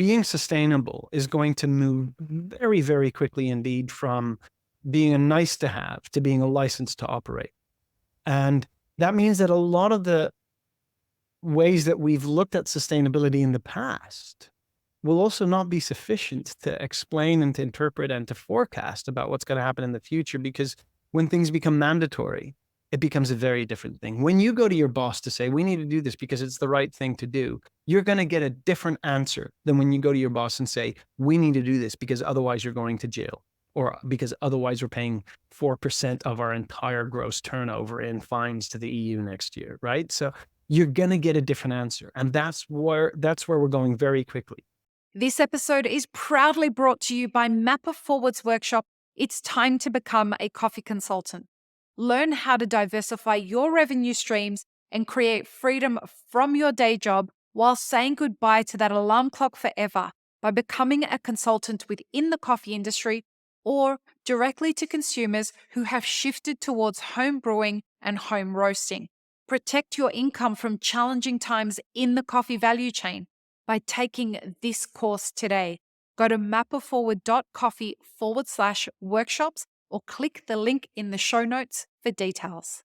being sustainable is going to move very, very quickly indeed from being a nice to have to being a license to operate. And that means that a lot of the ways that we've looked at sustainability in the past will also not be sufficient to explain and to interpret and to forecast about what's going to happen in the future, because when things become mandatory, it becomes a very different thing. When you go to your boss to say, we need to do this because it's the right thing to do, you're going to get a different answer than when you go to your boss and say, we need to do this because otherwise you're going to jail, or because otherwise we're paying 4% of our entire gross turnover in fines to the EU next year, right? So you're going to get a different answer. And that's where we're going very quickly. This episode is proudly brought to you by Mapper Forward's workshop, It's Time to Become a Coffee Consultant. Learn how to diversify your revenue streams and create freedom from your day job while saying goodbye to that alarm clock forever by becoming a consultant within the coffee industry or directly to consumers who have shifted towards home brewing and home roasting. Protect your income from challenging times in the coffee value chain by taking this course today. Go to mapperforward.coffee/workshops or click the link in the show notes for details.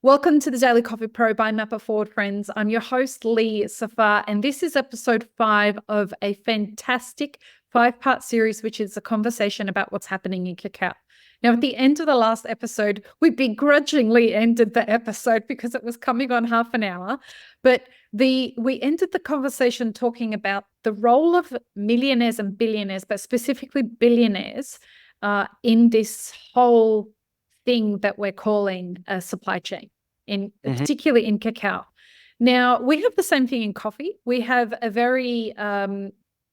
Welcome to the Daily Coffee Pro by Mapper Forward, friends. I'm your host, Lee Safar, and this is episode 5 of a fantastic 5-part series, which is a conversation about what's happening in cacao. Now, at the end of the last episode, we begrudgingly ended the episode because it was coming on half an hour, but we ended the conversation talking about the role of millionaires and billionaires, but specifically billionaires, in this whole thing that we're calling a supply chain, particularly in cacao. Now, we have the same thing in coffee. We have a very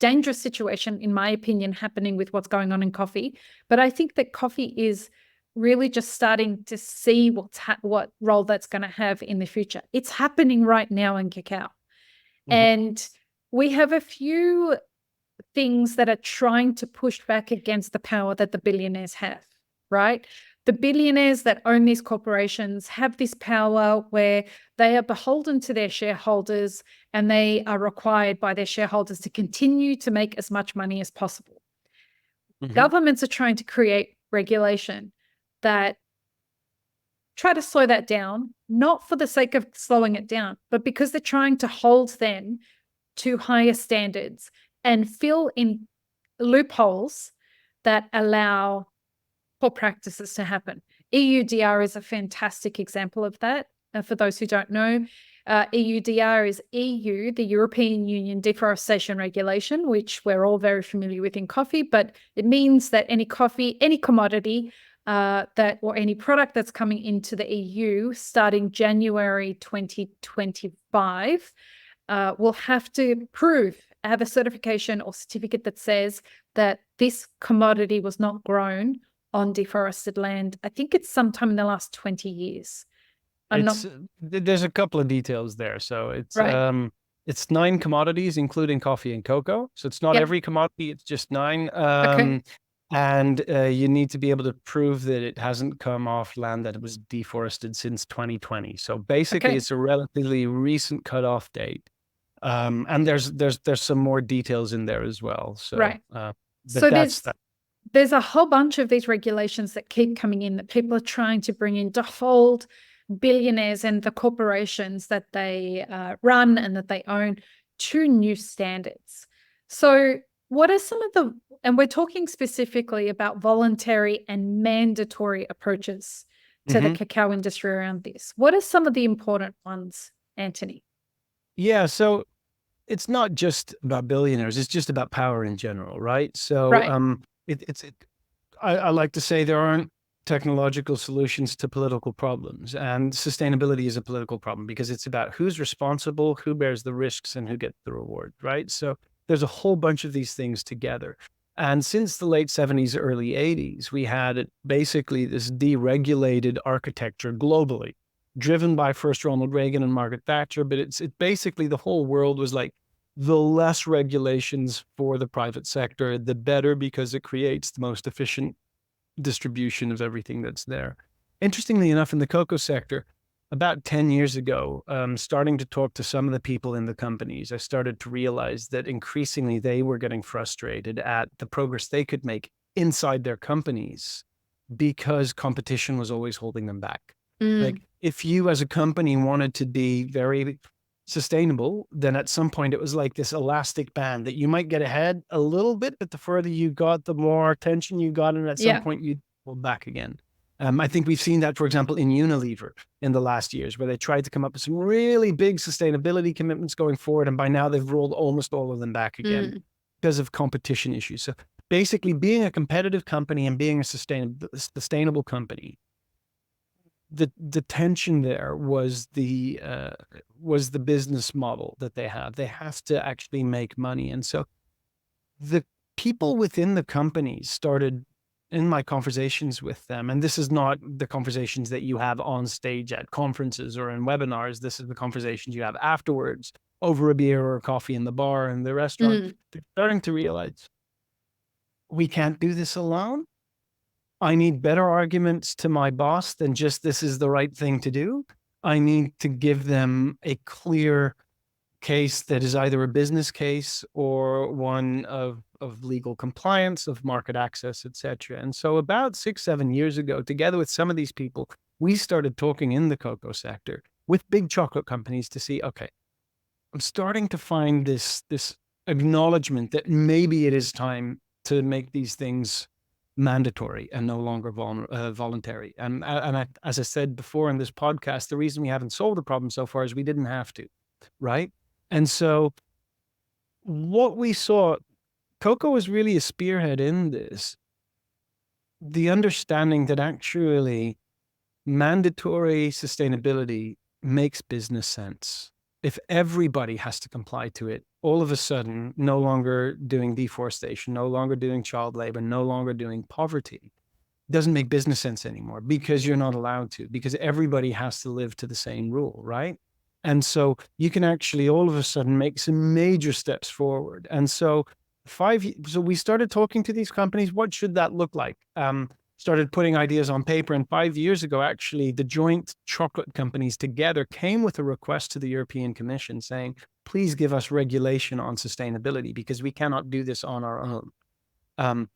dangerous situation, in my opinion, happening with what's going on in coffee. But I think that coffee is really just starting to see what role that's going to have in the future. It's happening right now in cacao. And we have a few things that are trying to push back against the power that the billionaires have, right? The billionaires that own these corporations have this power where they are beholden to their shareholders and they are required by their shareholders to continue to make as much money as possible. Governments are trying to create regulation that try to slow that down, not for the sake of slowing it down, but because they're trying to hold them to higher standards and fill in loopholes that allow poor practices to happen. EUDR is a fantastic example of that. For those who don't know, EUDR is EU, the European Union Deforestation Regulation, which we're all very familiar with in coffee, but it means that any coffee, any commodity or any product that's coming into the EU starting January 2025 will have to have a certification or certificate that says that this commodity was not grown on deforested land. I think it's sometime in the last 20 years. There's a couple of details there. So it's right. It's 9 commodities, including coffee and cocoa. So it's not every commodity, it's just 9. Okay. And you need to be able to prove that it hasn't come off land that was deforested since 2020. So basically, it's a relatively recent cutoff date. And there's some more details in there as well. So, right. So there's a whole bunch of these regulations that keep coming in that people are trying to bring in to hold billionaires and the corporations that they run and that they own to new standards. So what are some of and we're talking specifically about voluntary and mandatory approaches to the cacao industry around this. What are some of the important ones, Anthony? Yeah, so it's not just about billionaires, it's just about power in general, right? So I like to say there aren't technological solutions to political problems, and sustainability is a political problem because it's about who's responsible, who bears the risks, and who gets the reward, right? So there's a whole bunch of these things together. And since the late 70s, early 80s, we had basically this deregulated architecture globally, driven by first Ronald Reagan and Margaret Thatcher. But it basically, the whole world was like, the less regulations for the private sector, the better, because it creates the most efficient distribution of everything that's there. Interestingly enough, in the cocoa sector, about 10 years ago, starting to talk to some of the people in the companies, I started to realize that increasingly they were getting frustrated at the progress they could make inside their companies because competition was always holding them back. Like if you as a company wanted to be very sustainable, then at some point it was like this elastic band that you might get ahead a little bit, but the further you got, the more attention you got, and at some Yeah. point you'd pull back again. I think we've seen that, for example, in Unilever in the last years, where they tried to come up with some really big sustainability commitments going forward, and by now they've rolled almost all of them back again because of competition issues. So basically, being a competitive company and being a sustainable company, the tension there was the business model that they have. They have to actually make money, and so the people within the companies started, in my conversations with them, and this is not the conversations that you have on stage at conferences or in webinars. This is the conversations you have afterwards over a beer or a coffee in the bar and the restaurant. They're starting to realize we can't do this alone. I need better arguments to my boss than just this is the right thing to do. I need to give them a clear case that is either a business case or one of legal compliance, of market access, et cetera. And so about 6-7 years ago, together with some of these people, we started talking in the cocoa sector with big chocolate companies to see, okay, I'm starting to find this acknowledgement that maybe it is time to make these things mandatory and no longer voluntary. And as I said before in this podcast, the reason we haven't solved the problem so far is we didn't have to, right? And so what we saw, cocoa was really a spearhead in this, the understanding that actually mandatory sustainability makes business sense. If everybody has to comply to it, all of a sudden, no longer doing deforestation, no longer doing child labor, no longer doing poverty, doesn't make business sense anymore because you're not allowed to, because everybody has to live to the same rule, right? And so you can actually all of a sudden make some major steps forward. And so so we started talking to these companies. What should that look like? Started putting ideas on paper. And 5 years ago, actually, the joint chocolate companies together came with a request to the European Commission saying, please give us regulation on sustainability because we cannot do this on our own.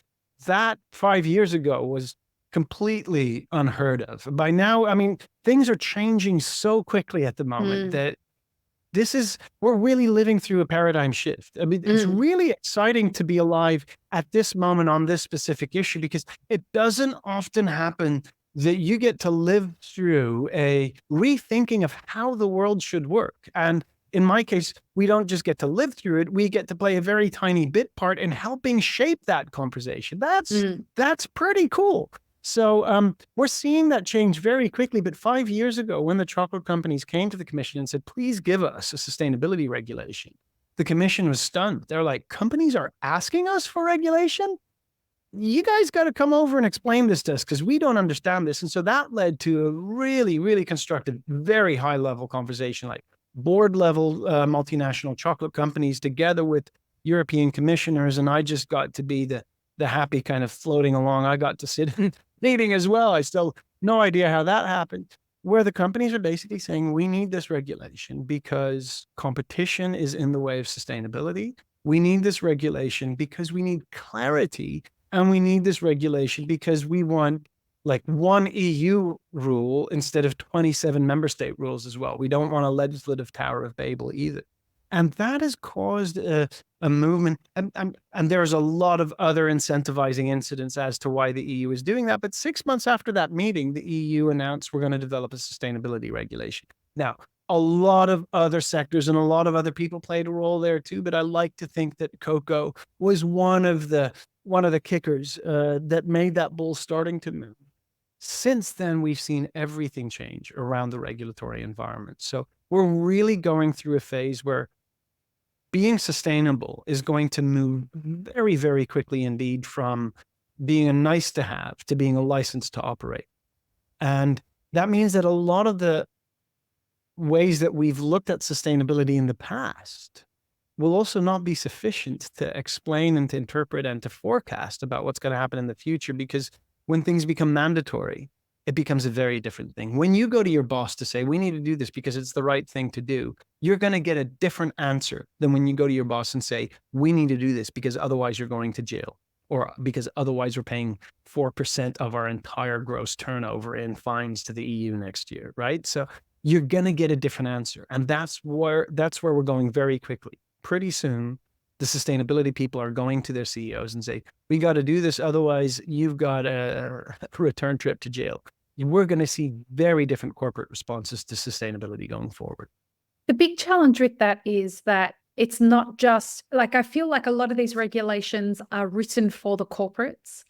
That 5 years ago was completely unheard of. By now, I mean, things are changing so quickly at the moment that we're really living through a paradigm shift. I mean, it's really exciting to be alive at this moment on this specific issue because it doesn't often happen that you get to live through a rethinking of how the world should work. And in my case, we don't just get to live through it, we get to play a very tiny bit part in helping shape that conversation. That's pretty cool. So we're seeing that change very quickly. But 5 years ago, when the chocolate companies came to the commission and said, please give us a sustainability regulation, the commission was stunned. They're like, companies are asking us for regulation? You guys got to come over and explain this to us because we don't understand this. And so that led to a really, really constructive, very high level conversation, like board level multinational chocolate companies together with European commissioners. And I just got to be the happy kind of floating along. I got to sit in meeting as well. I still no idea how that happened, where the companies are basically saying we need this regulation because competition is in the way of sustainability. We need this regulation because we need clarity, and we need this regulation because we want like one EU rule instead of 27 member state rules as well. We don't want a legislative Tower of Babel either. And that has caused a movement. And there's a lot of other incentivizing incidents as to why the EU is doing that. But 6 months after that meeting, the EU announced we're going to develop a sustainability regulation. Now, a lot of other sectors and a lot of other people played a role there too. But I like to think that cocoa was one of the kickers that made that ball starting to move. Since then, we've seen everything change around the regulatory environment. So we're really going through a phase where being sustainable is going to move very, very quickly indeed from being a nice to have to being a license to operate. And that means that a lot of the ways that we've looked at sustainability in the past will also not be sufficient to explain and to interpret and to forecast about what's going to happen in the future, because when things become mandatory, it becomes a very different thing. When you go to your boss to say, we need to do this because it's the right thing to do, you're going to get a different answer than when you go to your boss and say, we need to do this because otherwise you're going to jail, or because otherwise we're paying 4% of our entire gross turnover in fines to the EU next year, right? So you're going to get a different answer. And that's where we're going very quickly. Pretty soon, the sustainability people are going to their CEOs and say, we got to do this. Otherwise, you've got a return trip to jail. We're going to see very different corporate responses to sustainability going forward. The big challenge with that is that it's not just like, I feel like a lot of these regulations are written for the corporates,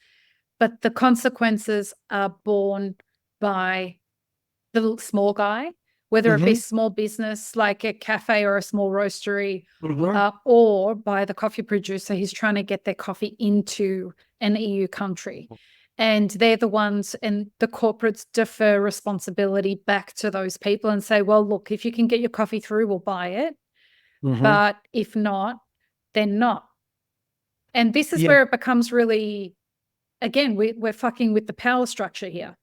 but the consequences are borne by the small guy, whether it be small business like a cafe or a small roastery, or by the coffee producer who's trying to get their coffee into an EU country. And they're the ones, and the corporates defer responsibility back to those people and say, well, look, if you can get your coffee through, we'll buy it. But if not, then not. And this is where it becomes really, again, we're fucking with the power structure here.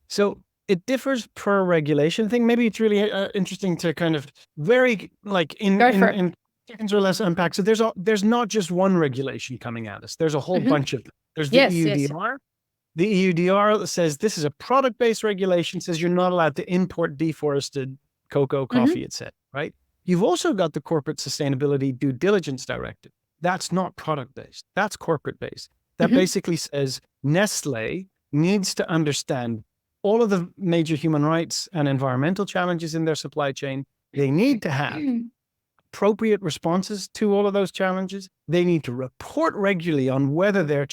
So it differs per regulation. I think maybe it's really interesting to kind of very like in seconds or less unpack. So there's not just one regulation coming at us. There's a whole bunch of them. There's the EUDR. The EUDR says this is a product-based regulation, says you're not allowed to import deforested cocoa, coffee, etc. Right? You've also got the Corporate Sustainability Due Diligence Directive. That's not product-based. That's corporate-based. That basically says Nestle needs to understand all of the major human rights and environmental challenges in their supply chain. They need to have appropriate responses to all of those challenges. They need to report regularly on whether their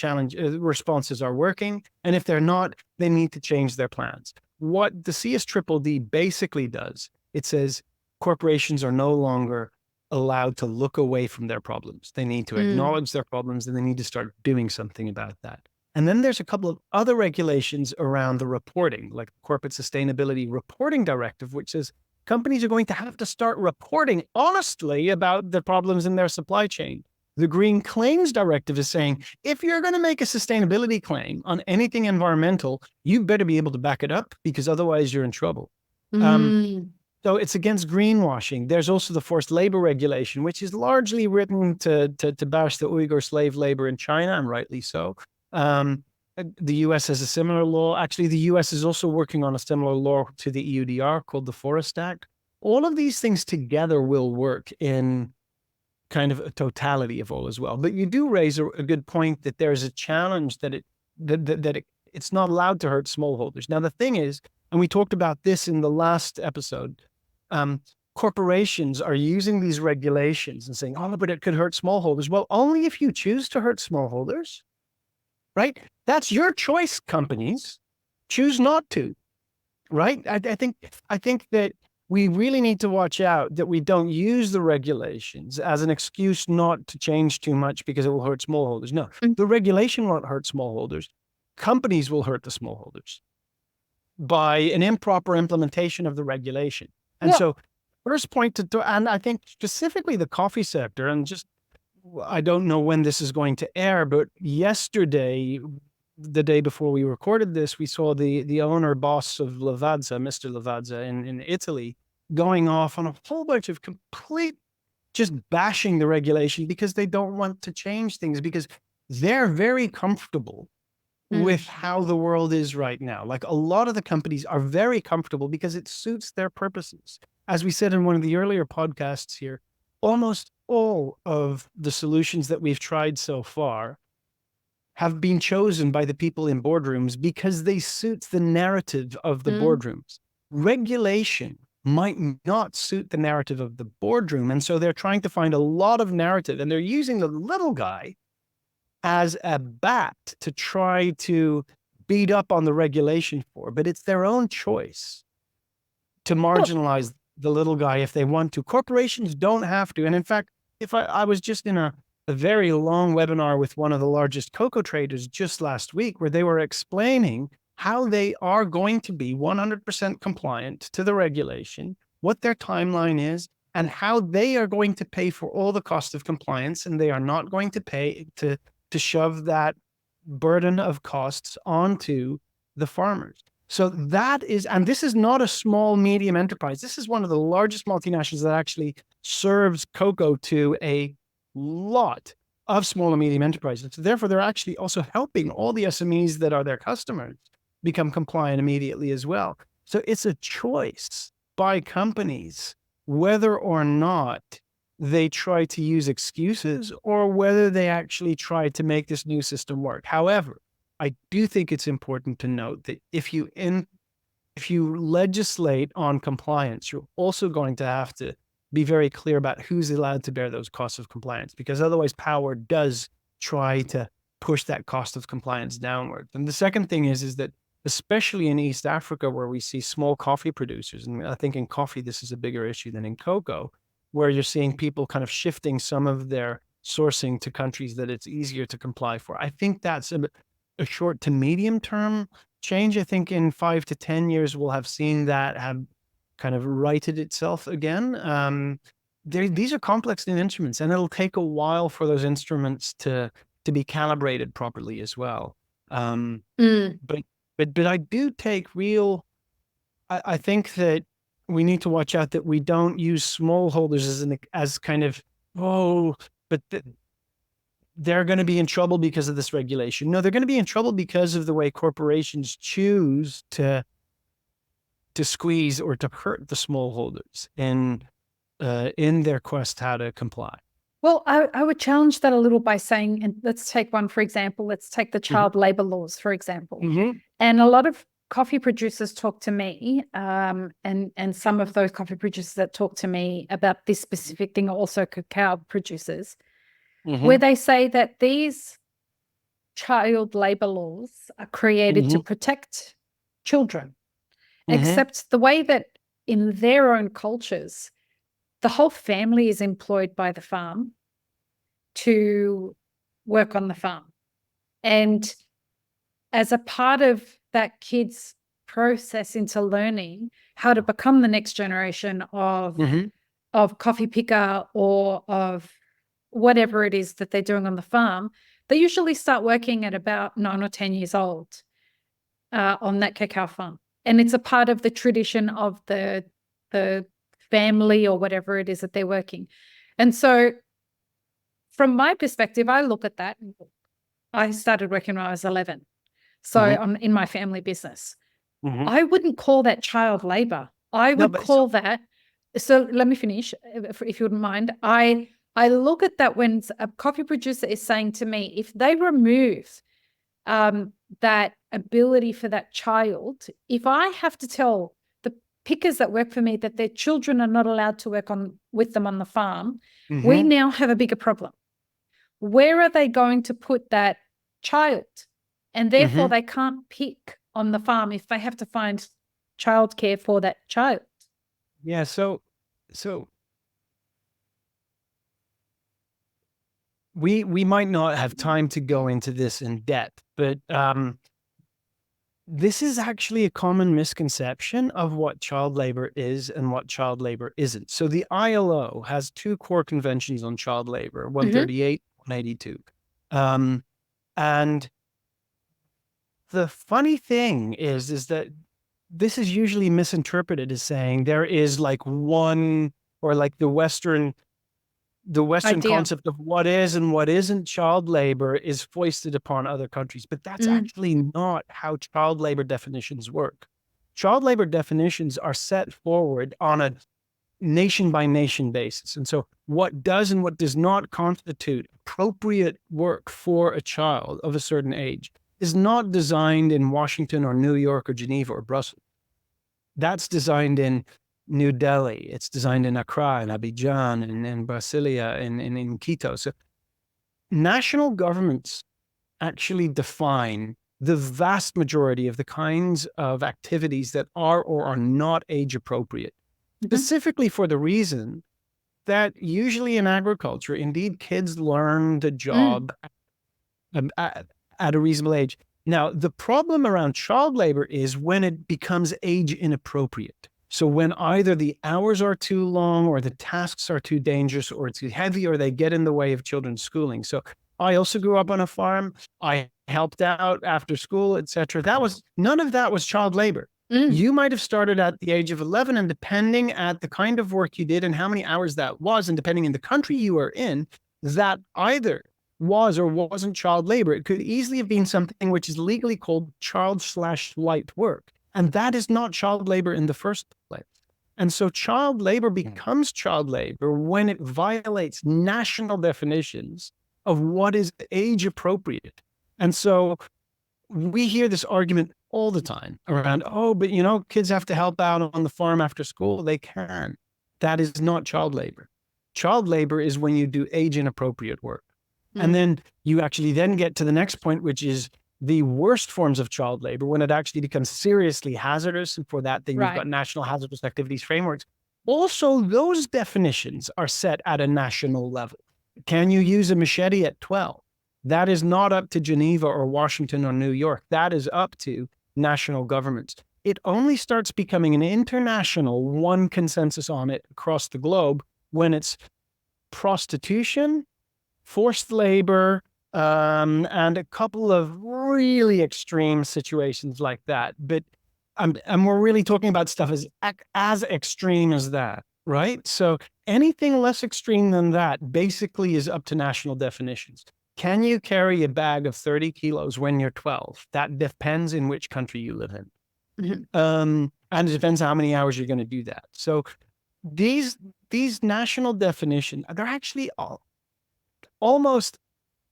responses are working. And if they're not, they need to change their plans. What the CSDDD basically does, it says corporations are no longer allowed to look away from their problems. They need to acknowledge their problems, and they need to start doing something about that. And then there's a couple of other regulations around the reporting, like the Corporate Sustainability Reporting Directive, which says companies are going to have to start reporting honestly about the problems in their supply chain. The Green Claims Directive is saying, if you're going to make a sustainability claim on anything environmental, you better be able to back it up, because otherwise you're in trouble. So it's against greenwashing. There's also the forced labor regulation, which is largely written to bash the Uyghur slave labor in China, and rightly so. The US has a similar law. Actually, the US is also working on a similar law to the EUDR called the Forest Act. All of these things together will work in kind of a totality of all as well. But you do raise a good point that there's a challenge that it's not allowed to hurt smallholders. Now, the thing is, and we talked about this in the last episode, corporations are using these regulations and saying, oh, but it could hurt smallholders. Well, only if you choose to hurt smallholders. Right? That's your choice, companies. Choose not to, right? I think that we really need to watch out that we don't use the regulations as an excuse not to change too much because it will hurt smallholders. No, the regulation won't hurt smallholders. Companies will hurt the smallholders by an improper implementation of the regulation. And so first point and I think specifically the coffee sector, and just, I don't know when this is going to air, but yesterday, the day before we recorded this, we saw the owner boss of Lavazza, Mr. Lavazza in Italy, going off on a whole bunch of complete, just bashing the regulation because they don't want to change things, because they're very comfortable with how the world is right now. Like, a lot of the companies are very comfortable because it suits their purposes. As we said in one of the earlier podcasts here, almost all of the solutions that we've tried so far have been chosen by the people in boardrooms because they suit the narrative of the boardrooms. Regulation might not suit the narrative of the boardroom. And so they're trying to find a lot of narrative, and they're using the little guy as a bat to try to beat up on the regulation for, but it's their own choice to marginalize the little guy if they want to. Corporations don't have to. And in fact, if I was just in a very long webinar with one of the largest cocoa traders just last week, where they were explaining how they are going to be 100% compliant to the regulation, what their timeline is, and how they are going to pay for all the cost of compliance. And they are not going to pay to shove that burden of costs onto the farmers. So and this is not a small, medium enterprise. This is one of the largest multinationals that actually serves cocoa to a lot of small and medium enterprises. So therefore, they're actually also helping all the SMEs that are their customers become compliant immediately as well. So it's a choice by companies whether or not they try to use excuses or whether they actually try to make this new system work. However, I do think it's important to note that if you legislate on compliance, you're also going to have to be very clear about who's allowed to bear those costs of compliance, because otherwise power does try to push that cost of compliance downward. And the second thing is that especially in East Africa, where we see small coffee producers, and I think in coffee this is a bigger issue than in cocoa, where you're seeing people kind of shifting some of their sourcing to countries that it's easier to comply for. I think that's a short to medium term change. I think in 5 to 10 years, we'll have seen that have kind of righted itself again. These are complex new instruments, and it'll take a while for those instruments to be calibrated properly as well. But I do take I think that we need to watch out that we don't use smallholders as kind of, they're going to be in trouble because of this regulation. No, they're going to be in trouble because of the way corporations choose to squeeze or to hurt the smallholders in their quest how to comply. Well, I would challenge that a little by saying, and let's take one, for example, let's take the child labor laws, for example. And a lot of coffee producers talk to me, and some of those coffee producers that talk to me about this specific thing are also cacao producers, where they say that these child labor laws are created to protect children, except the way that in their own cultures, the whole family is employed by the farm to work on the farm. And as a part of that kid's process into learning how to become the next generation of coffee picker or of whatever it is that they're doing on the farm, they usually start working at about 9 or 10 years old on that cacao farm. And it's a part of the tradition of the family or whatever it is that they're working. And so from my perspective, I look at that. I started working when I was 11. So I'm in my family business. I wouldn't call that child labor. I would call that. So let me finish, if you wouldn't mind. I look at that when a coffee producer is saying to me, if they remove that ability for that child, if I have to tell the pickers that work for me that their children are not allowed to work with them on the farm, we now have a bigger problem. Where are they going to put that child? And therefore they can't pick on the farm if they have to find childcare for that child. Yeah, so we might not have time to go into this in depth, but this is actually a common misconception of what child labor is and what child labor isn't. So the ILO has 2 core conventions on child labor, 138, 182. And the funny thing is that this is usually misinterpreted as saying there is like one, or like the Western concept of what is and what isn't child labor is foisted upon other countries. But that's actually not how child labor definitions work. Child labor definitions are set forward on a nation by nation basis. And so what does and what does not constitute appropriate work for a child of a certain age is not designed in Washington or New York or Geneva or Brussels. That's designed in New Delhi. It's designed in Accra and Abidjan and in Brasilia and in Quito. So national governments actually define the vast majority of the kinds of activities that are or are not age appropriate, specifically for the reason that usually in agriculture, indeed, kids learn the job at a reasonable age. Now, the problem around child labor is when it becomes age inappropriate. So when either the hours are too long or the tasks are too dangerous or it's too heavy or they get in the way of children's schooling. So I also grew up on a farm. I helped out after school, etc. None of that was child labor. You might have started at the age of 11, and depending at the kind of work you did and how many hours that was, and depending in the country you were in, that either was or wasn't child labor. It could easily have been something which is legally called child/light work. And that is not child labor in the first place. And so child labor becomes child labor when it violates national definitions of what is age appropriate. And so we hear this argument all the time around, oh, but kids have to help out on the farm after school. They can. That is not child labor. Child labor is when you do age inappropriate work. And then you actually then get to the next point, which is the worst forms of child labor, when it actually becomes seriously hazardous. And for that, then you've got national hazardous activities frameworks. Also, those definitions are set at a national level. Can you use a machete at 12? That is not up to Geneva or Washington or New York. That is up to national governments. It only starts becoming an international one consensus on it across the globe when it's prostitution, forced labor, and a couple of really extreme situations like that. But and we're really talking about stuff as extreme as that, right? So anything less extreme than that basically is up to national definitions. Can you carry a bag of 30 kilos when you're 12? That depends in which country you live in. And it depends how many hours you're going to do that. So these national definitions, they're actually almost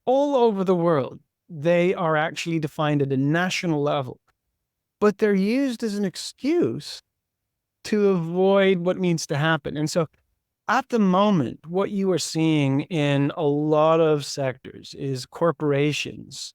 all over the world. They are actually defined at a national level, but they're used as an excuse to avoid what needs to happen. And so at the moment, what you are seeing in a lot of sectors is corporations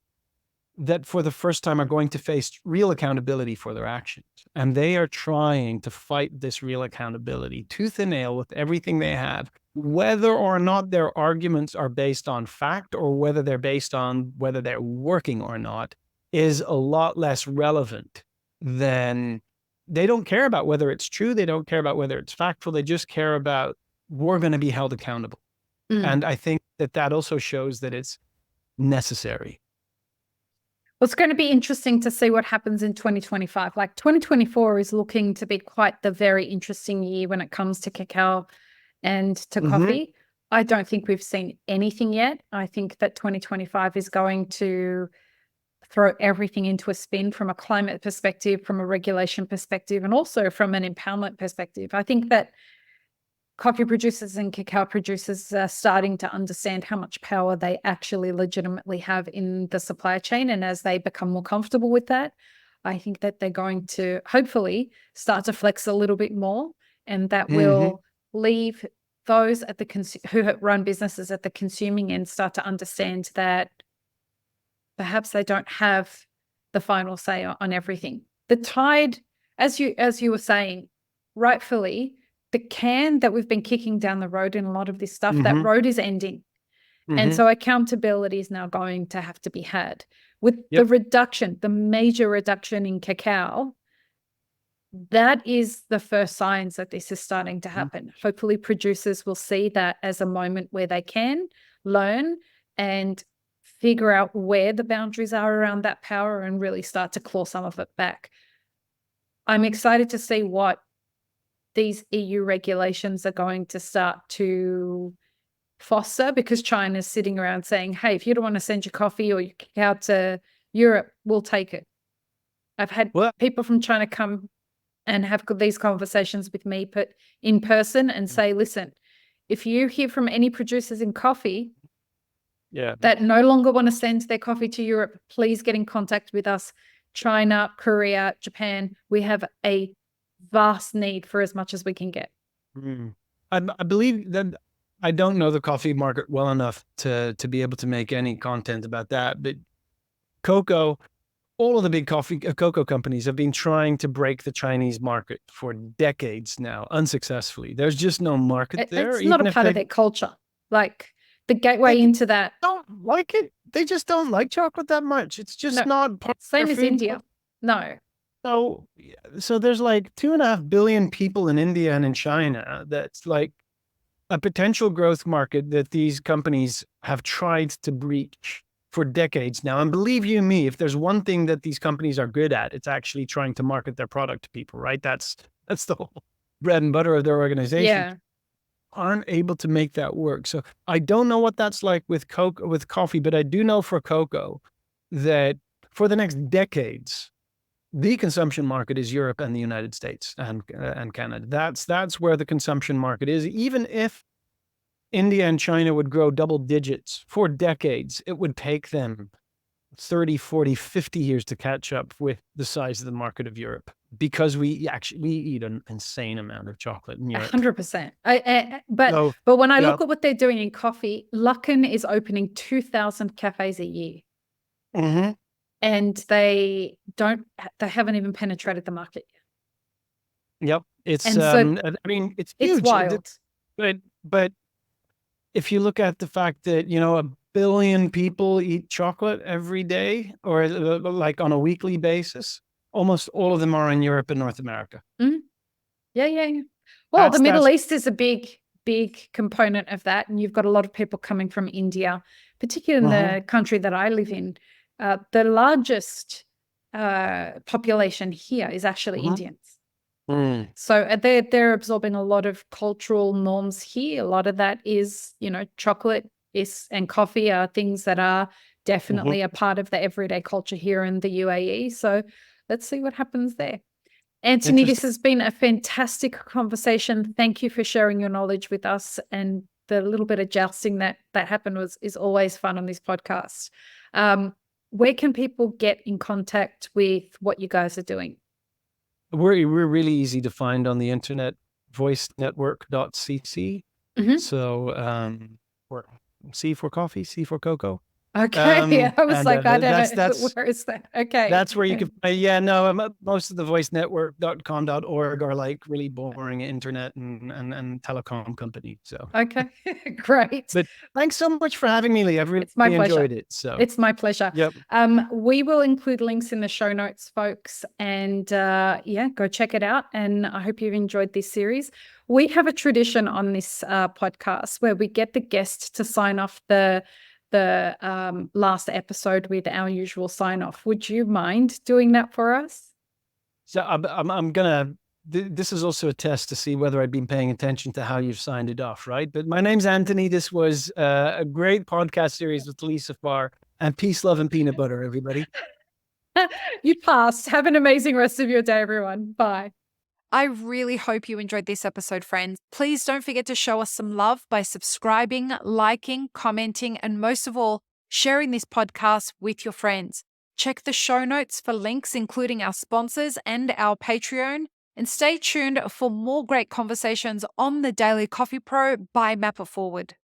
that for the first time are going to face real accountability for their actions. And they are trying to fight this real accountability tooth and nail with everything they have, whether or not their arguments are based on fact or whether they're based on whether they're working or not, is a lot less relevant than they don't care about whether it's true. They don't care about whether it's factual. They just care about we're going to be held accountable. And I think that also shows that it's necessary. Well, it's going to be interesting to see what happens in 2025. Like 2024 is looking to be quite the very interesting year when it comes to cacao and to coffee. I don't think we've seen anything yet. I think that 2025 is going to throw everything into a spin from a climate perspective, from a regulation perspective, and also from an empowerment perspective. I think that coffee producers and cacao producers are starting to understand how much power they actually legitimately have in the supply chain. And as they become more comfortable with that, I think that they're going to hopefully start to flex a little bit more, and that will leave those at who run businesses at the consuming end start to understand that perhaps they don't have the final say on everything. The tide, as you were saying, rightfully, the can that we've been kicking down the road in a lot of this stuff, that road is ending. And so accountability is now going to have to be had. With the major reduction in cacao, that is the first signs that this is starting to happen. Hopefully producers will see that as a moment where they can learn and figure out where the boundaries are around that power and really start to claw some of it back. I'm excited to see what these EU regulations are going to start to foster, because China's sitting around saying, hey, if you don't want to send your coffee or your cacao to Europe, we'll take it. I've had people from China come and have these conversations with me in person and say, listen, if you hear from any producers in coffee that no longer want to send their coffee to Europe, please get in contact with us. China, Korea, Japan, we have a vast need for as much as we can get. I believe that I don't know the coffee market well enough to be able to make any content about that, but cocoa, all of the big cocoa companies have been trying to break the Chinese market for decades now, unsuccessfully. There's just no market there. It's not a part of their culture. Like the gateway into that. Don't like it. They just don't like chocolate that much. It's just not part same of as food. India. No. So there's like 2.5 billion people in India and in China. That's like a potential growth market that these companies have tried to breach for decades now. And believe you me, if there's one thing that these companies are good at, it's actually trying to market their product to people, right? That's the whole bread and butter of their organization. Yeah. Aren't able to make that work. So I don't know what that's like with coffee, but I do know for cocoa that for the next decades, the consumption market is Europe and the United States and Canada. That's where the consumption market is. Even if India and China would grow double digits for decades, it would take them 30, 40, 50 years to catch up with the size of the market of Europe, because we eat an insane amount of chocolate in Europe. 100%. But when I look at what they're doing in coffee, Luckin is opening 2,000 cafes a year. Mm-hmm. And they haven't even penetrated the market yet. Yep. It's, it's huge. It's wild. But if you look at the fact that, 1 billion people eat chocolate every day, or like on a weekly basis, almost all of them are in Europe and North America. Mm-hmm. Yeah. Well, the Middle East is a big component of that. And you've got a lot of people coming from India, particularly in the country that I live in. The largest population here is actually Indians. Mm. So they're absorbing a lot of cultural norms here. A lot of that is, chocolate and coffee are things that are definitely a part of the everyday culture here in the UAE. So let's see what happens there. Anthony, this has been a fantastic conversation. Thank you for sharing your knowledge with us, and the little bit of jousting that happened is always fun on this podcast. Where can people get in contact with what you guys are doing? We're really easy to find on the internet, voicenetwork.cc. So C for coffee, C for cocoa. Okay. I was like, I don't know. Where is that? Okay. That's where you can, most of the voicenetwork.com.org are like really boring internet and telecom companies. So, okay, great. But thanks so much for having me, Lee. I've really enjoyed it. So it's my pleasure. Yep. We will include links in the show notes, folks. And go check it out. And I hope you've enjoyed this series. We have a tradition on this podcast where we get the guest to sign off the last episode with our usual sign off. Would you mind doing that for us? So I'm gonna. This is also a test to see whether I've been paying attention to how you've signed it off, right? But my name's Anthony. This was a great podcast series with Lee Safar, and peace, love, and peanut butter, everybody. You passed. Have an amazing rest of your day, everyone. Bye. I really hope you enjoyed this episode, friends. Please don't forget to show us some love by subscribing, liking, commenting, and most of all, sharing this podcast with your friends. Check the show notes for links, including our sponsors and our Patreon, and stay tuned for more great conversations on the Daily Coffee Pro by Map It Forward.